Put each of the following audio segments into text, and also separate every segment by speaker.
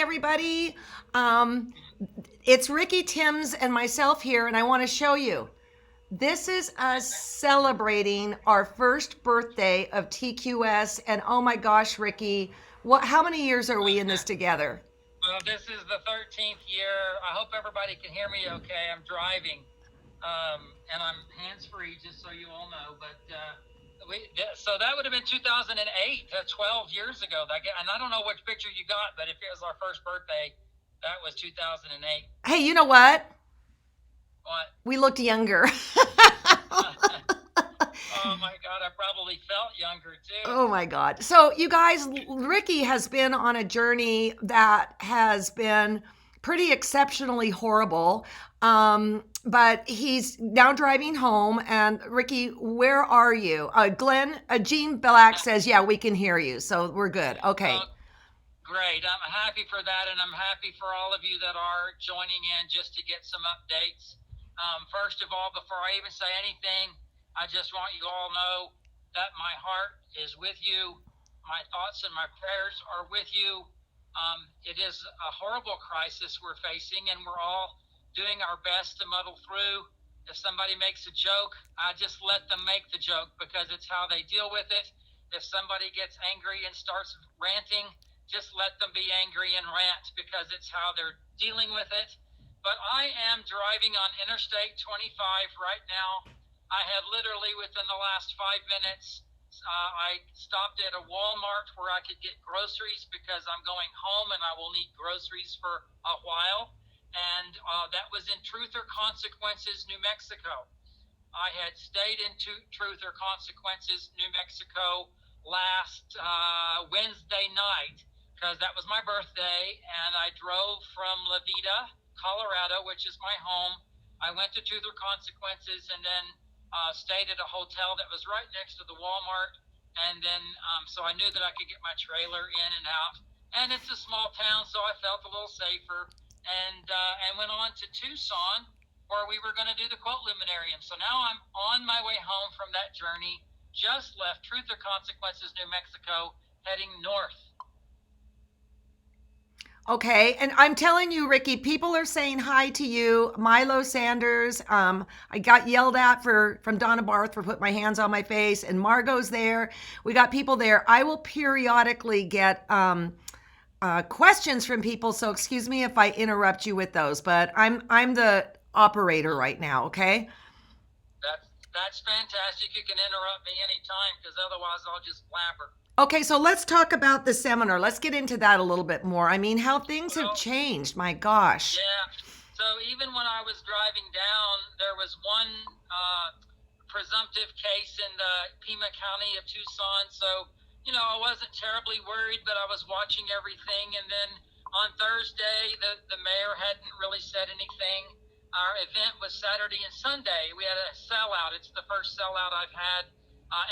Speaker 1: everybody. Um, it's Ricky, Timms, and myself here, and I want to show you. This is us celebrating our first birthday of TQS, and oh my gosh, Ricky, what? How many years are we in this together?
Speaker 2: Well, this is the 13th year. I hope everybody can hear me okay. I'm driving, and I'm hands free, just so you all know. But so that would have been 2008, 12 years ago. And I don't know which picture you got, but if it was our first birthday, that was 2008.
Speaker 1: Hey, you know what?
Speaker 2: What?
Speaker 1: We looked younger.
Speaker 2: Oh my God, I probably felt younger too.
Speaker 1: Oh my God. So, you guys, Ricky has been on a journey that has been pretty exceptionally horrible. But he's now driving home. And Ricky, where are you? Jean Black says, yeah, we can hear you. So we're good. Okay.
Speaker 2: Great. I'm happy for that, and I'm happy for all of you that are joining in just to get some updates. First of all, before I even say anything, I just want you all to know that my heart is with you. My thoughts and my prayers are with you. It is a horrible crisis we're facing, and we're all doing our best to muddle through. If somebody makes a joke, I just let them make the joke because it's how they deal with it. If somebody gets angry and starts ranting, just let them be angry and rant because it's how they're dealing with it. But I am driving on Interstate 25 right now. I have literally, within the last 5 minutes, I stopped at a Walmart where I could get groceries because I'm going home and I will need groceries for a while. And that was in Truth or Consequences, New Mexico. I had stayed in Truth or Consequences, New Mexico last Wednesday night because that was my birthday, and I drove from La Veta, Colorado, which is my home. I went to Truth or Consequences and then stayed at a hotel that was right next to the Walmart, and then so I knew that I could get my trailer in and out. And it's a small town, so I felt a little safer, and went on to Tucson, where we were going to do the Quilt Luminarium. So now I'm on my way home from that journey, just left Truth or Consequences, New Mexico, heading north.
Speaker 1: Okay, and I'm telling you, Ricky, people are saying hi to you. Milo Sanders. I got yelled at from Donna Barth for putting my hands on my face, and Margot's there. We got people there. I will periodically get questions from people, so excuse me if I interrupt you with those. But I'm the operator right now. Okay.
Speaker 2: That's fantastic. You can interrupt me anytime because otherwise I'll just blabber.
Speaker 1: Okay, so let's talk about the seminar. Let's get into that a little bit more. I mean, how things have
Speaker 2: Well,
Speaker 1: changed. My gosh.
Speaker 2: yeah. So even when I was driving down, there was one presumptive case in the Pima County of Tucson. So, I wasn't terribly worried, but I was watching everything. And then on Thursday, the mayor hadn't really said anything. Our event was Saturday and Sunday. We had a sellout. It's the first sellout I've had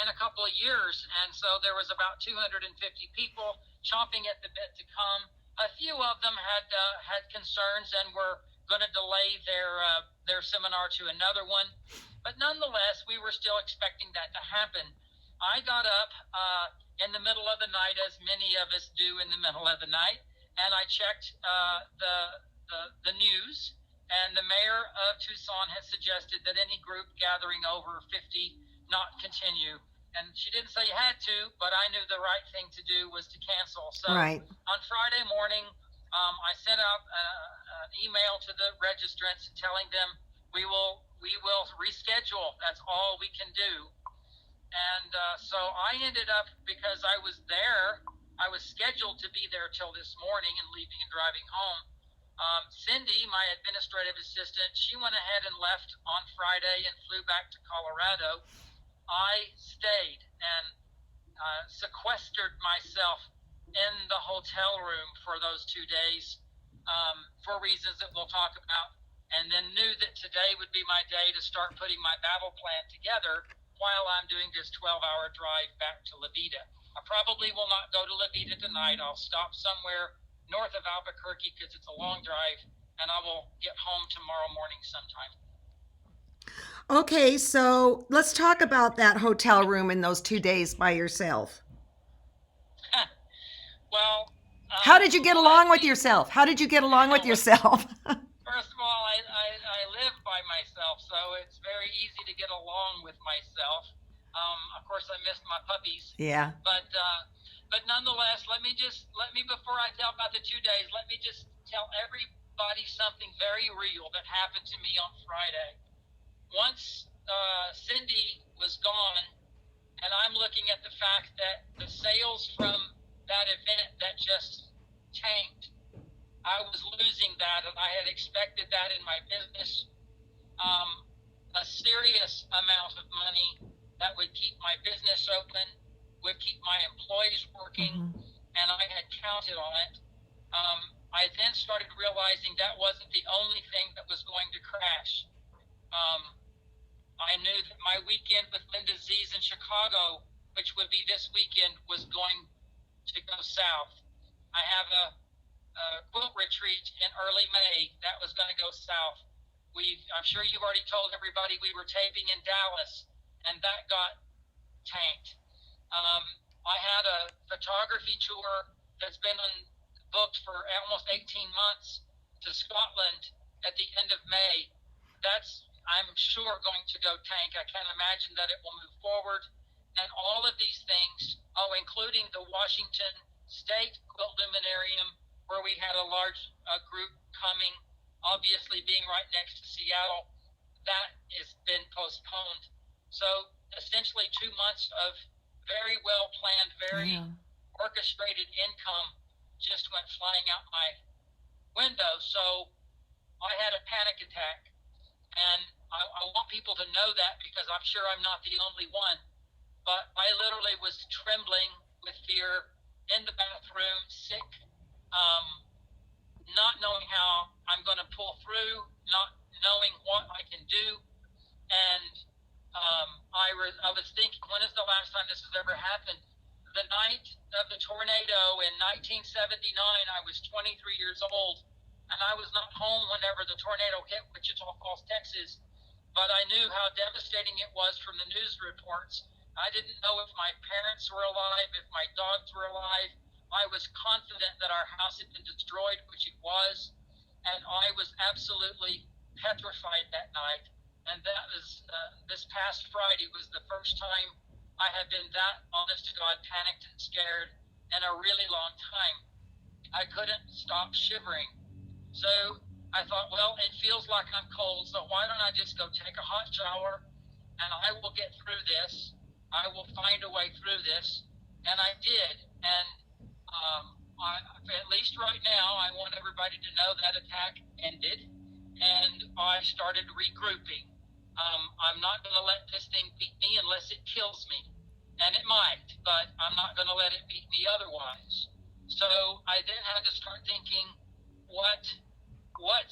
Speaker 2: in a couple of years. And so there was about 250 people chomping at the bit to come. A few of them had concerns and were going to delay their seminar to another one. But nonetheless, we were still expecting that to happen. I got up in the middle of the night, as many of us do in the middle of the night, and I checked the news. And the mayor of Tucson has suggested that any group gathering over 50 not continue. And she didn't say you had to, but I knew the right thing to do was to cancel. So
Speaker 1: Right.
Speaker 2: on Friday morning, I sent out an email to the registrants telling them we will reschedule. That's all we can do. And so I ended up, because I was there, I was scheduled to be there till this morning and leaving and driving home. Cindy, my administrative assistant, she went ahead and left on Friday and flew back to Colorado. I stayed and sequestered myself in the hotel room for those 2 days for reasons that we'll talk about, and then knew that today would be my day to start putting my battle plan together while I'm doing this 12-hour drive back to La Veta. I probably will not go to La Veta tonight. I'll stop somewhere north of Albuquerque because it's a long drive, and I will get home tomorrow morning sometime.
Speaker 1: Okay, so let's talk about that hotel room in those 2 days by yourself.
Speaker 2: Well,
Speaker 1: How did you get
Speaker 2: Well,
Speaker 1: along with yourself? How did you get along with yourself?
Speaker 2: first of all, I live by myself, so it's very easy to get along with myself. Of course, I missed my puppies,
Speaker 1: Yeah.
Speaker 2: but nonetheless, let me before I tell about the 2 days, let me just tell everybody something very real that happened to me on Friday. Once Cindy was gone, and I'm looking at the fact that the sales from that event that just tanked, I was losing that, and I had expected that in my business. A serious amount of money that would keep my business open, would keep my employees working, and I had counted on it. I then started realizing that wasn't the only thing that was going to crash. I knew that my weekend with Linda Z's in Chicago, which would be this weekend, was going to go south. I have a quilt retreat in early May that was going to go south. I'm sure you've already told everybody we were taping in Dallas, and that got tanked. I had a photography tour that's been booked for almost 18 months to Scotland at the end of May. That's, I'm sure, going to go tank. I can't imagine that it will move forward. And all of these things, including the Washington State Quilt Luminarium, where we had a large group coming, obviously being right next to Seattle, that has been postponed. So essentially 2 months of very well planned, very orchestrated income just went flying out my window. So I had a panic attack. And I want people to know that, because I'm sure I'm not the only one. But I literally was trembling with fear in the bathroom, sick, not knowing how I'm going to pull through, not knowing what I can do. And I was thinking, when is the last time this has ever happened? The night of the tornado in 1979, I was 23 years old, and I was not home whenever the tornado hit Wichita Falls, Texas, but I knew how devastating it was from the news reports. I didn't know if my parents were alive, if my dogs were alive. I was confident that our house had been destroyed, which it was, and I was absolutely petrified that night. And that was this past Friday was the first time I have been that, honest to God, panicked and scared in a really long time. I couldn't stop shivering. So I thought, well, it feels like I'm cold, so why don't I just go take a hot shower, and I will get through this. I will find a way through this. And I did. And at least right now, I want everybody to know that attack ended, and I started regrouping. I'm not going to let this thing beat me unless it kills me. And it might, but I'm not going to let it beat me otherwise. So I then had to start thinking what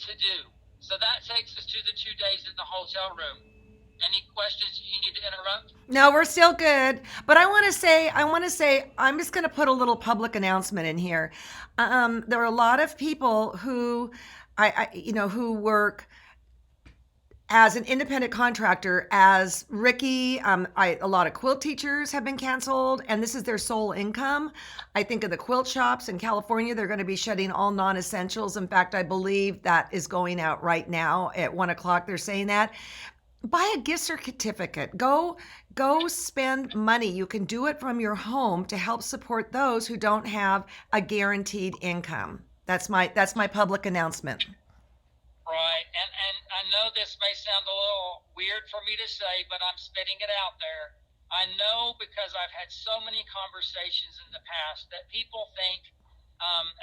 Speaker 2: to do. So that takes us to the 2 days in the hotel room. Any questions you need to interrupt?
Speaker 1: No, we're still good. But I want to say, I'm just going to put a little public announcement in here. There are a lot of people who, who work as an independent contractor, as Ricky. A lot of quilt teachers have been canceled, and this is their sole income. I think of the quilt shops in California; they're going to be shutting all non-essentials. In fact, I believe that is going out right now at 1:00. They're saying that. Buy a gift certificate. Go spend money. You can do it from your home to help support those who don't have a guaranteed income. That's my public announcement.
Speaker 2: Right. And I know this may sound a little weird for me to say, but I'm spitting it out there. I know, because I've had so many conversations in the past, that people think,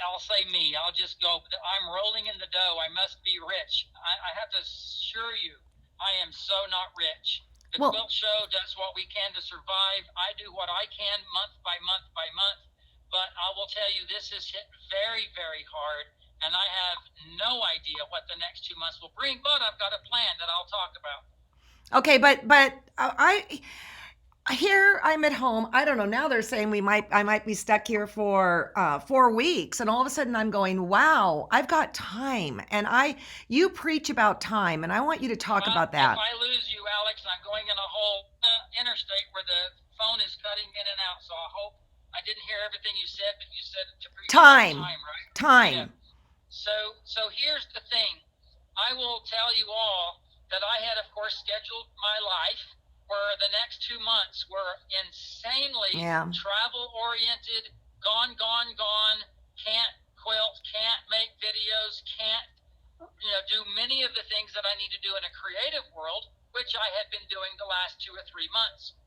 Speaker 2: I'll say me, I'll just go, I'm rolling in the dough, I must be rich. I have to assure you, I am so not rich. The Quilt Show does what we can to survive. I do what I can month by month by month. But I will tell you, this has hit very, very hard. And I have no idea what the next 2 months will bring. But I've got a plan that I'll talk about.
Speaker 1: Okay, but here I'm at home. I don't know. Now they're saying I might be stuck here for 4 weeks, and all of a sudden I'm going, wow, I've got time. And you preach about time, and I want you to talk about that.
Speaker 2: If I lose you, Alex, I'm going in a whole interstate where the phone is cutting in and out. So I hope I didn't hear everything you said, but you said to preach about
Speaker 1: Time.
Speaker 2: time, right? Yeah.
Speaker 1: Time.
Speaker 2: So here's the thing. I will tell you all that I had, of course, scheduled my life where the next 2 months were insanely
Speaker 1: Yeah.
Speaker 2: travel oriented, gone, gone, gone, can't quilt, can't make videos, can't do many of the things that I need to do in a creative world, which I had been doing the last 2 or 3 months.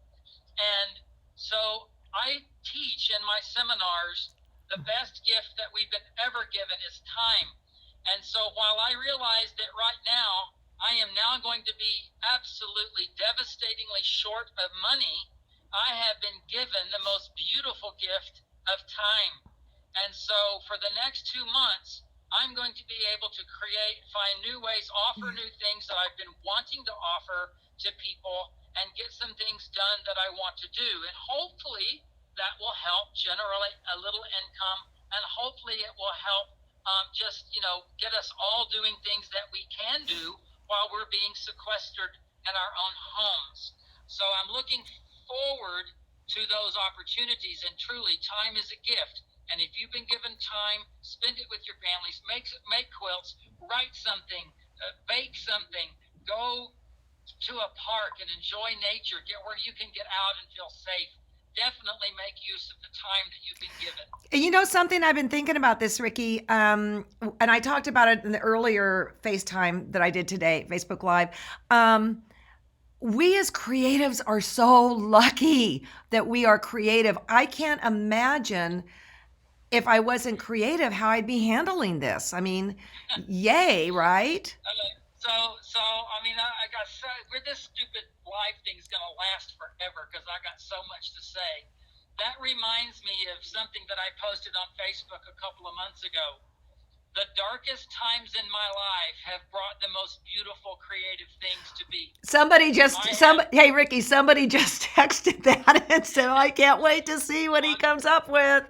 Speaker 2: And so I teach in my seminars the best gift that we've been ever given is time. And so while I realize that right now I am now going to be absolutely devastatingly short of money, I have been given the most beautiful gift of time. And so for the next 2 months, I'm going to be able to find new ways, offer new things that I've been wanting to offer to people, and get some things done that I want to do. And hopefully that will help generate a little income, and hopefully it will help just, get us all doing things that we can do while we're being sequestered in our own homes. So I'm looking forward to those opportunities, and truly, time is a gift. And if you've been given time, spend it with your families, make quilts, write something, bake something, go to a park and enjoy nature, get where you can get out and feel safe. Definitely make use of the time that you've been given.
Speaker 1: You know something, I've been thinking about this, Ricky, and I talked about it in the earlier FaceTime that I did today, Facebook Live. We as creatives are so lucky that we are creative. I can't imagine if I wasn't creative how I'd be handling this. I mean, yay, right?
Speaker 2: I mean, I got so, this stupid live thing's gonna last forever because I got so much to say. That reminds me of something that I posted on Facebook a couple of months ago. The darkest times in my life have brought the most beautiful creative things to be.
Speaker 1: Hey Ricky, somebody just texted that and said, I can't wait to see what he comes up with.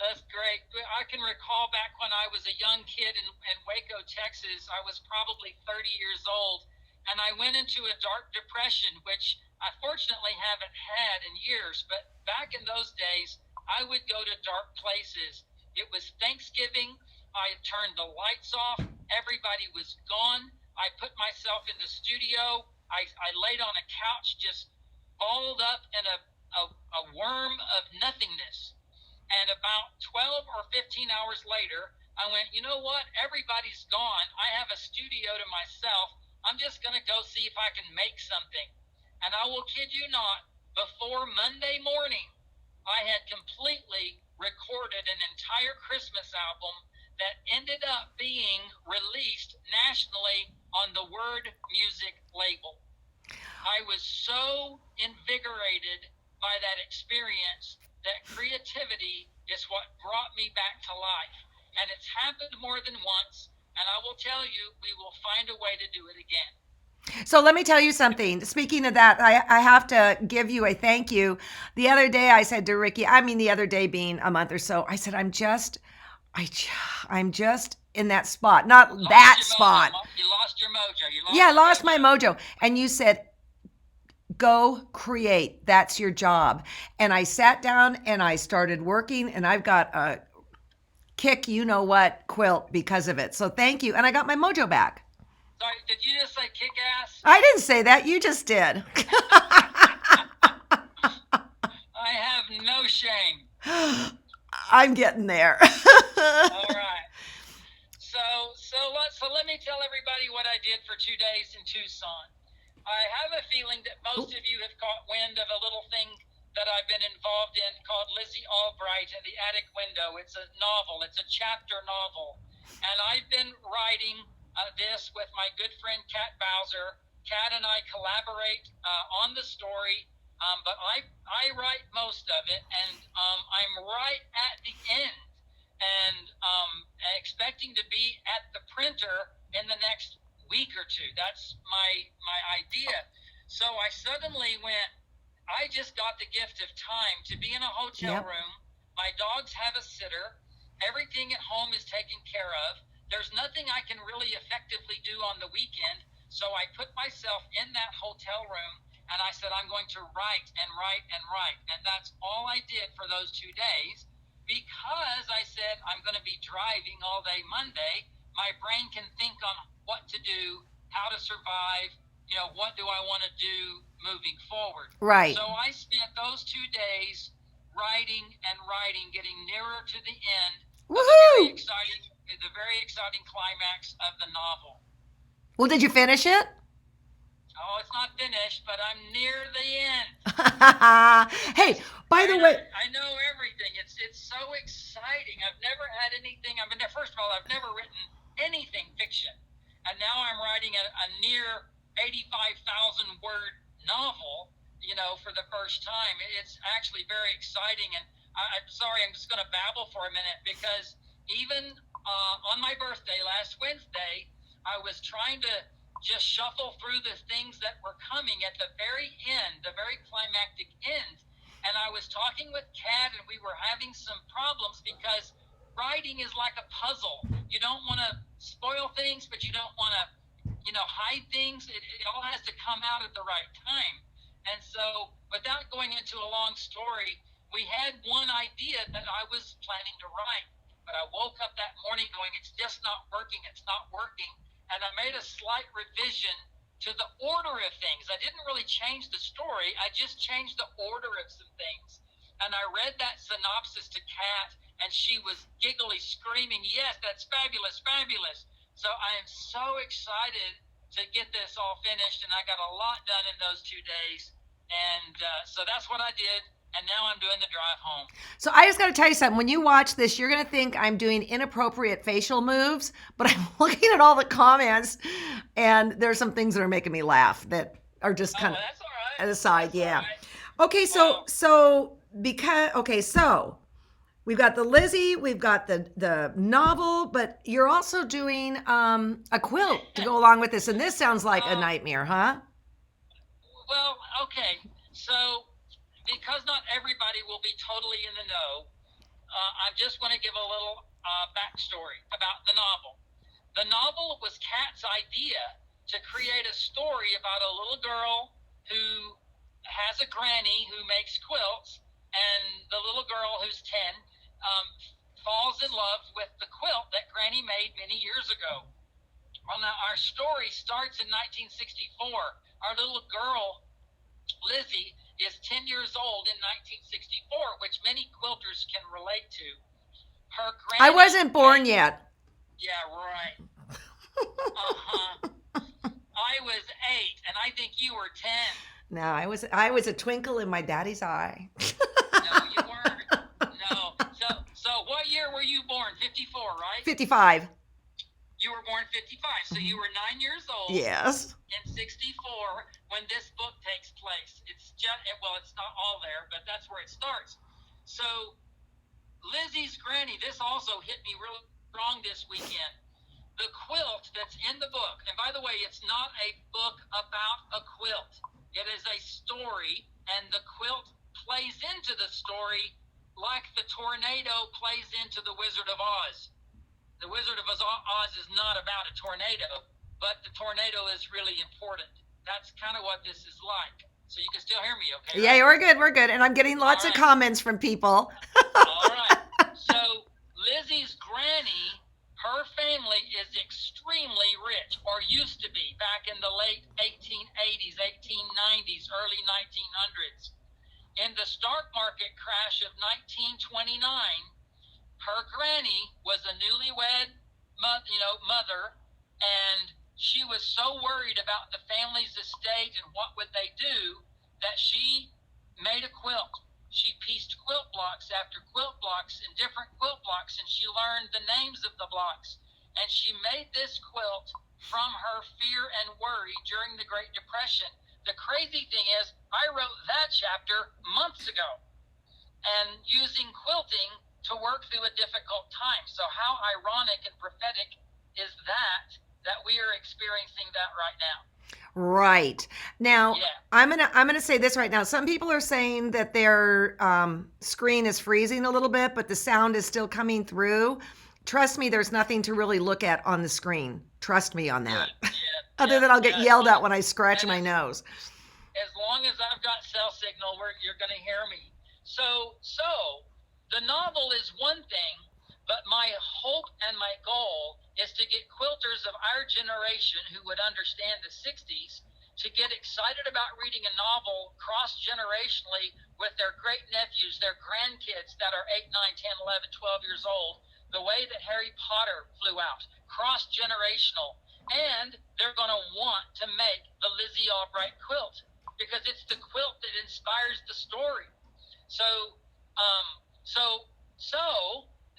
Speaker 2: That's great. I can recall back when I was a young kid in Waco, Texas. I was probably 30 years old, and I went into a dark depression, which I fortunately haven't had in years. But back in those days, I would go to dark places. It was Thanksgiving. I turned the lights off. Everybody was gone. I put myself in the studio. I laid on a couch, just balled up in a worm of nothingness. And about 12 or 15 hours later, I went, you know what? Everybody's gone. I have a studio to myself. I'm just going to go see if I can make something. And I will kid you not, before Monday morning, I had completely recorded an entire Christmas album that ended up being released nationally on the Word Music label. I was so invigorated by that experience that creativity is what brought me back to life. And it's happened more than once, and I will tell you, we will find a way to do it again.
Speaker 1: So let me tell you something. Speaking of that, I have to give you a thank you. The other day I said to Ricky, the other day being a month or so, I said, I'm just in that spot, not that spot.
Speaker 2: You lost your mojo.
Speaker 1: I lost my mojo. And you said, go create. That's your job. And I sat down and I started working, and I've got a kick, quilt because of it. So thank you. And I got my mojo back.
Speaker 2: Sorry, did you just say kick ass?
Speaker 1: I didn't say that. You just did.
Speaker 2: I have no shame.
Speaker 1: I'm getting there.
Speaker 2: All right. So let me tell everybody what I did for 2 days in Tucson. I have a feeling that most of you have caught wind of a little thing that I've been involved in called Lizzie Albright and the Attic Window. It's a novel. It's a chapter novel. And I've been writing this with my good friend Kat Bowser. Kat and I collaborate on the story, but I write most of it, and I'm right at the end, and expecting to be at the printer in the next week or two. That's my idea. So I suddenly went, I just got the gift of time to be in a hotel room. My dogs have a sitter. Everything at home is taken care of. There's nothing I can really effectively do on the weekend. So I put myself in that hotel room, And I said, I'm going to write and write and write. And that's all I did for those 2 days, because I said, I'm going to be driving all day Monday. My brain can think on what to do, how to survive, what do I want to do moving forward.
Speaker 1: Right.
Speaker 2: So I spent those 2 days writing and writing, getting nearer to the end of the very exciting climax of the novel.
Speaker 1: Well, did you finish it?
Speaker 2: Oh, it's not finished, but I'm near the end.
Speaker 1: Hey, by the way,
Speaker 2: I know everything. It's so exciting. I've never had anything. First of all, I've never written anything fiction, and now I'm writing a near 85,000 word novel. For the first time. It's actually very exciting, and I'm sorry, I'm just going to babble for a minute, because even on my birthday last Wednesday, I was trying to just shuffle through the things that were coming at the very end, the very climactic end. And I was talking with Kat, and we were having some problems, because writing is like a puzzle. You don't want to spoil things, but you don't want to, hide things. It all has to come out at the right time. And so, without going into a long story, we had one idea that I was planning to write. But I woke up that morning going, it's just not working. It's not working. And I made a slight revision to the order of things. I didn't really change the story. I just changed the order of some things. And I read that synopsis to Kat, and she was giggly, screaming, yes, that's fabulous, fabulous. So I am so excited to get this all finished, and I got a lot done in those 2 days. And so that's what I did. And now I'm doing the drive home.
Speaker 1: So I just got to tell you something. When you watch this, you're going to think I'm doing inappropriate facial moves, but I'm looking at all the comments, and there's some things that are making me laugh that are just kind of
Speaker 2: that's all right.
Speaker 1: at the side.
Speaker 2: That's
Speaker 1: yeah.
Speaker 2: All right.
Speaker 1: Okay. So we've got the Lizzie, we've got the novel, but you're also doing a quilt to go along with this. And this sounds like a nightmare, huh?
Speaker 2: Well, okay. So, because not everybody will be totally in the know, I just want to give a little backstory about the novel. The novel was Kat's idea to create a story about a little girl who has a granny who makes quilts, and the little girl who's 10 falls in love with the quilt that Granny made many years ago. Well, now our story starts in 1964. Our little girl, Lizzie, is 10 years old in 1964, which many quilters can relate to. Her granny,
Speaker 1: I wasn't born yet.
Speaker 2: Yeah, right. I was 8, and I think you were 10.
Speaker 1: No, I was a twinkle in my daddy's eye.
Speaker 2: No, you weren't. No. So what year were you born? 54, right?
Speaker 1: 55.
Speaker 2: You were born 55, so you were 9 years old.
Speaker 1: Yes.
Speaker 2: In 64, when this book takes place. It's not all there, but that's where it starts. So Lizzie's granny, this also hit me really strong this weekend. The quilt that's in the book, and by the way, it's not a book about a quilt. It is a story, and the quilt plays into the story like the tornado plays into the Wizard of Oz. The Wizard of Oz is not about a tornado, but the tornado is really important. That's kind of what this is like. So you can still hear me, okay?
Speaker 1: Yeah,
Speaker 2: right?
Speaker 1: we're good. And I'm getting lots of comments from people.
Speaker 2: All right. So Lizzie's granny, her family is extremely rich, or used to be, back in the late 1880s, 1890s, early 1900s. In the stock market crash of 1929, her granny was a newlywed mother, and she was so worried about the family's estate and what would they do that she made a quilt. She pieced quilt blocks after quilt blocks in different quilt blocks, and she learned the names of the blocks. And she made this quilt from her fear and worry during the Great Depression. The crazy thing is, I wrote that chapter months ago, and using quilting to work through a difficult time. So how ironic and prophetic is that we are experiencing that right now.
Speaker 1: Right. Now,
Speaker 2: Yeah.
Speaker 1: I'm gonna say this right now. Some people are saying that their screen is freezing a little bit, but the sound is still coming through. Trust me, there's nothing to really look at on the screen. Trust me on that.
Speaker 2: Yeah.
Speaker 1: Other than I'll get yelled at when I scratch my nose.
Speaker 2: as long as I've got cell signal, you're going to hear me. So the novel is one thing, but my hope and my goal is to get quilters of our generation who would understand the 60s to get excited about reading a novel cross-generationally with their great-nephews, their grandkids that are 8, 9, 10, 11, 12 years old, the way that Harry Potter flew out, cross-generational. And they're going to want to make the Lizzie Albright quilt because it's the quilt that inspires the story. So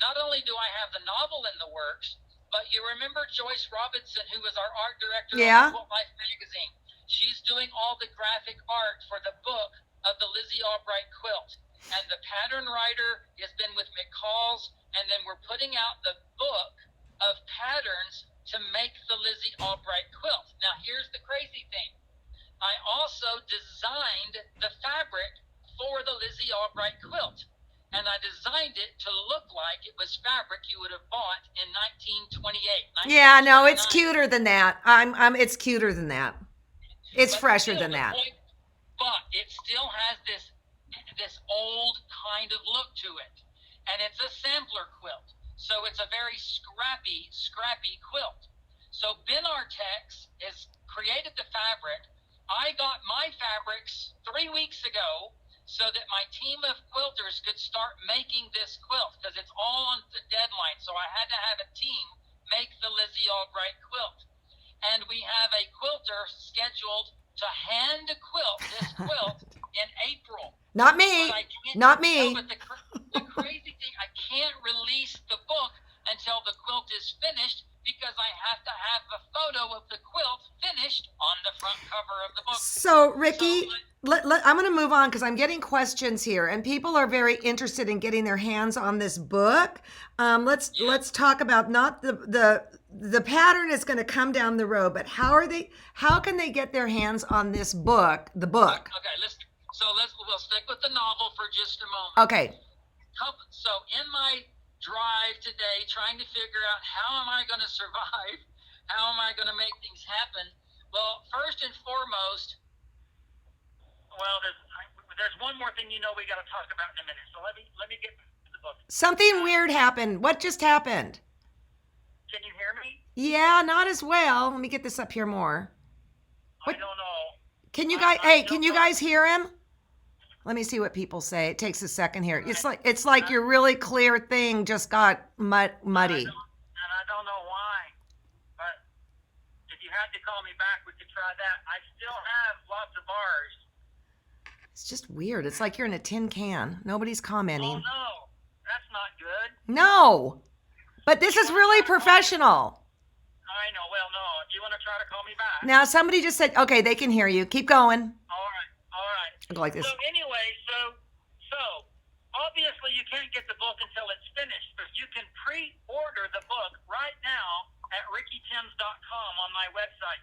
Speaker 2: not only do I have the novel in the works, but you remember Joyce Robinson, who was our art director
Speaker 1: Yeah.
Speaker 2: of Quilt Life magazine. She's doing all the graphic art for the book of the Lizzie Albright quilt. And the pattern writer has been with McCall's, and then we're putting out the book of patterns to make the Lizzie Albright quilt. Now, here's the crazy thing. I also designed the fabric for the Lizzie Albright quilt. And I designed it to look like it was fabric you would have bought in 1928.
Speaker 1: Yeah, no, it's cuter than that. It's cuter than that. It's fresher than that.
Speaker 2: But it still has this old kind of look to it. And it's a sampler quilt. So it's a very scrappy quilt. So Ben Artex has created the fabric. I got my fabrics 3 weeks ago so that my team of quilters could start making this quilt because it's all on the deadline. So I had to have a team make the Lizzie Albright quilt. And we have a quilter scheduled to hand quilt this quilt in April.
Speaker 1: Not me. Not me.
Speaker 2: No, but the crazy thing, I can't release the book until the quilt is finished because I have to have a photo of the quilt finished on the front cover of the book.
Speaker 1: So, Ricky, I'm going to move on because I'm getting questions here, and people are very interested in getting their hands on this book. Let's talk about not the pattern is going to come down the road, but how can they get their hands on this book, the book?
Speaker 2: Okay, we'll stick with the novel for just a moment.
Speaker 1: Okay.
Speaker 2: So in my drive today, trying to figure out how am I going to survive, how am I going to make things happen? Well, first and foremost, there's one more thing we got to talk about in a minute. So let me get to the book.
Speaker 1: Something weird happened. What just happened?
Speaker 2: Can you hear me?
Speaker 1: Yeah, not as well. Let me get this up here more.
Speaker 2: I don't know.
Speaker 1: Can you guys? Can you guys hear him? Let me see what people say. It takes a second here. It's like your really clear thing just got muddy.
Speaker 2: And I don't know why. But if you had to call me back, we could try that. I still have lots of bars.
Speaker 1: It's just weird. It's like you're in a tin can. Nobody's commenting.
Speaker 2: Oh, no. That's not good.
Speaker 1: No. But this is really professional.
Speaker 2: I know. Well, no. Do you want to try to call me back?
Speaker 1: Now, somebody just said, okay, they can hear you. Keep going.
Speaker 2: All right.
Speaker 1: I'll go like this.
Speaker 2: So anyway, so obviously you can't get the book until it's finished, but you can pre-order the book right now at rickytims.com on my website.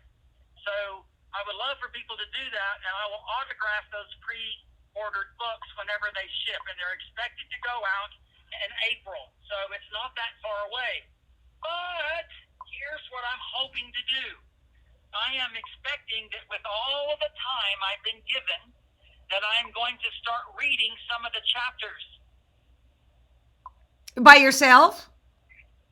Speaker 2: So I would love for people to do that, and I will autograph those pre-ordered books whenever they ship, and they're expected to go out in April. So it's not that far away. But here's what I'm hoping to do. I am expecting that with all of the time I've been given, that I'm going to start reading some of the chapters.
Speaker 1: By yourself?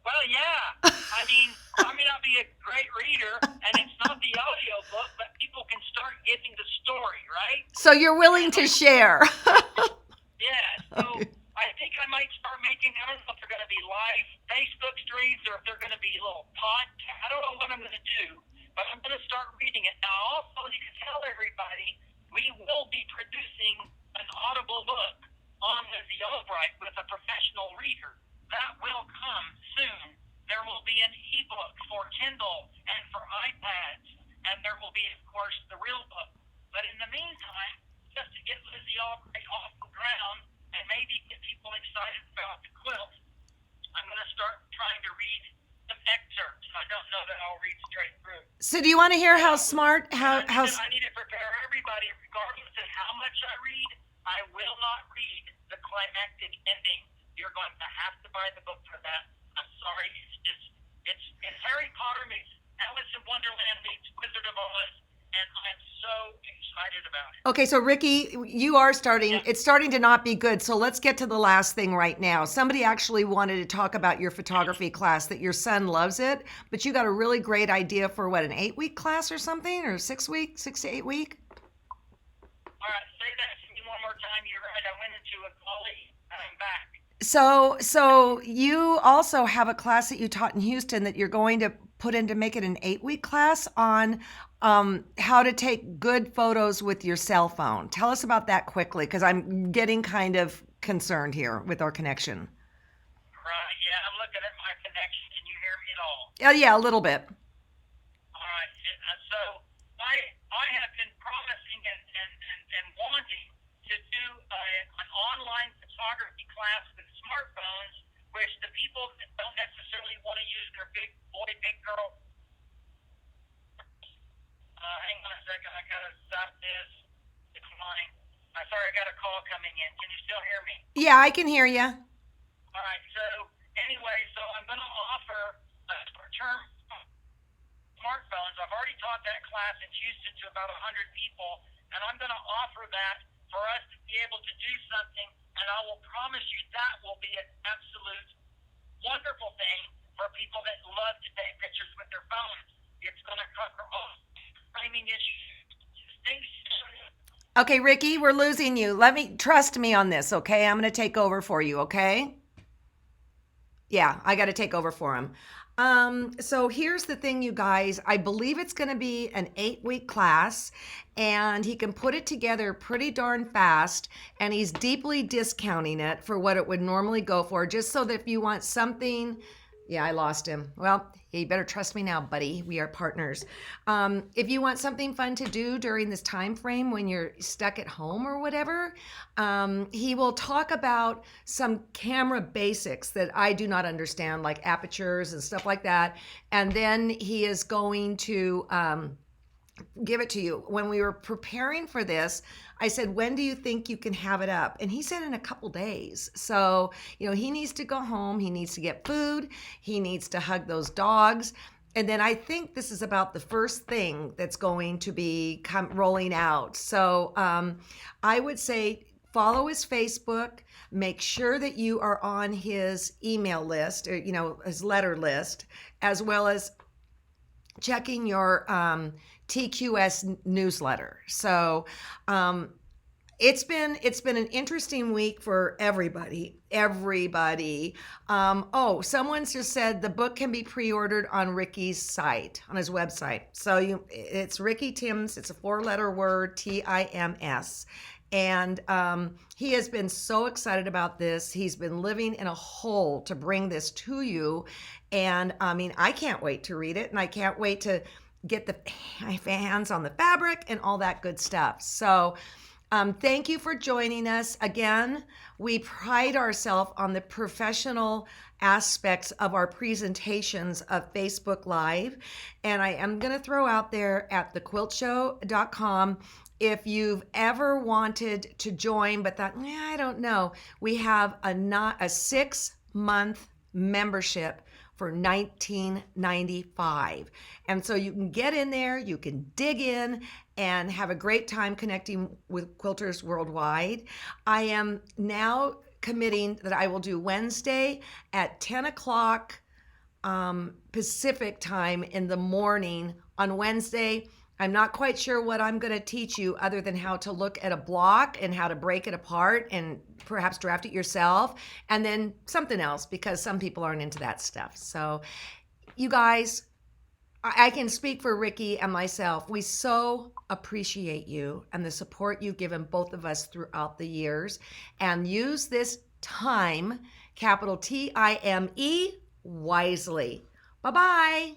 Speaker 2: Well, yeah. I mean, I may not be a great reader, and it's not the audio book, but people can start getting the story, right?
Speaker 1: So you're willing to share.
Speaker 2: Yeah. So I think I might start making, I don't know if they're going to be live Facebook streams or if they're going to be little podcasts. I don't know what I'm going to do, but I'm going to start reading it. Now, also, you can tell everybody, we will be producing an Audible book on Lizzie Albright with a professional reader. That will come soon. There will be an ebook for Kindle and for iPads, and there will be, of course, the real book. But in the meantime, just to get Lizzie Albright off the ground and maybe get people excited about the quilt, I'm going to start trying to read some excerpts. I don't know that I'll read straight through.
Speaker 1: So do you want to hear how smart,
Speaker 2: I need to prepare everybody, regardless of how much I read. I will not read the climactic ending. You're going to have to buy the book for that. I'm sorry. It's Harry Potter meets Alice in Wonderland meets Wizard of Oz, and I'm so excited about it.
Speaker 1: Okay, so Ricky, you are starting,
Speaker 2: Yeah.
Speaker 1: it's starting to not be good. So let's get to the last thing right now. Somebody actually wanted to talk about your photography class, that your son loves it, but you got a really great idea for what, an 8-week class or something, or 6 week, 6 to 8 week?
Speaker 2: All right, say that to me one more time. You're right. I went into a gully and I'm back.
Speaker 1: So you also have a class that you taught in Houston that you're going to put in to make it an 8-week class on how to take good photos with your cell phone. Tell us about that quickly, because I'm getting kind of concerned here with our connection.
Speaker 2: Right. Yeah, I'm looking at my connection. Can you hear me at all?
Speaker 1: Yeah, a little bit.
Speaker 2: All right. So I have been promising and wanting to do an online photography class with smartphones, which the people that don't necessarily want to use their big boy, big girl. Hang on a second. I gotta stop this. Decline. I'm sorry. I got a call coming in. Can you still hear me?
Speaker 1: Yeah, I can hear you.
Speaker 2: All right. So anyway, so I'm going to offer a short-term smartphones. I've already taught that class in Houston to about 100 people, and I'm going to offer that for us to be able to do something, and I will promise you that will be an absolute wonderful thing for people that love to take pictures with their phones. It's going to cover all framing issues, things.
Speaker 1: Okay, Ricky, we're losing you. Trust me on this, okay? I'm going to take over for you, okay? Yeah, I got to take over for him. So here's the thing, you guys. I believe it's going to be an 8-week class, and he can put it together pretty darn fast, and he's deeply discounting it for what it would normally go for, just so that if you want something. Yeah, I lost him. Well, you better trust me now, buddy. We are partners. If you want something fun to do during this time frame when you're stuck at home or whatever, he will talk about some camera basics that I do not understand, like apertures and stuff like that. And then he is going to give it to you. When we were preparing for this, I said, when do you think you can have it up? And he said in a couple days. So, he needs to go home. He needs to get food. He needs to hug those dogs. And then I think this is about the first thing that's going to be rolling out. So I would say follow his Facebook. Make sure that you are on his email list, or, his letter list, as well as checking your TQS newsletter. So it's been an interesting week for everybody. Someone's just said the book can be pre-ordered on Ricky's site, on his website. So it's Ricky Tims. It's a 4-letter word, TIMS. And he has been so excited about this. He's been living in a hole to bring this to you. And I can't wait to read it, and I can't wait to get my hands on the fabric and all that good stuff. So thank you for joining us. Again, we pride ourselves on the professional aspects of our presentations of Facebook Live. And I am going to throw out there at thequiltshow.com, if you've ever wanted to join but thought, I don't know, we have a 6-month membership for $19.95. And so you can get in there, you can dig in and have a great time connecting with quilters worldwide. I am now committing that I will do Wednesday at 10 o'clock Pacific time in the morning on Wednesday. I'm not quite sure what I'm going to teach you other than how to look at a block and how to break it apart and perhaps draft it yourself, and then something else, because some people aren't into that stuff. So you guys, I can speak for Ricky and myself. We so appreciate you and the support you've given both of us throughout the years, and use this time, capital TIME, wisely. Bye-bye.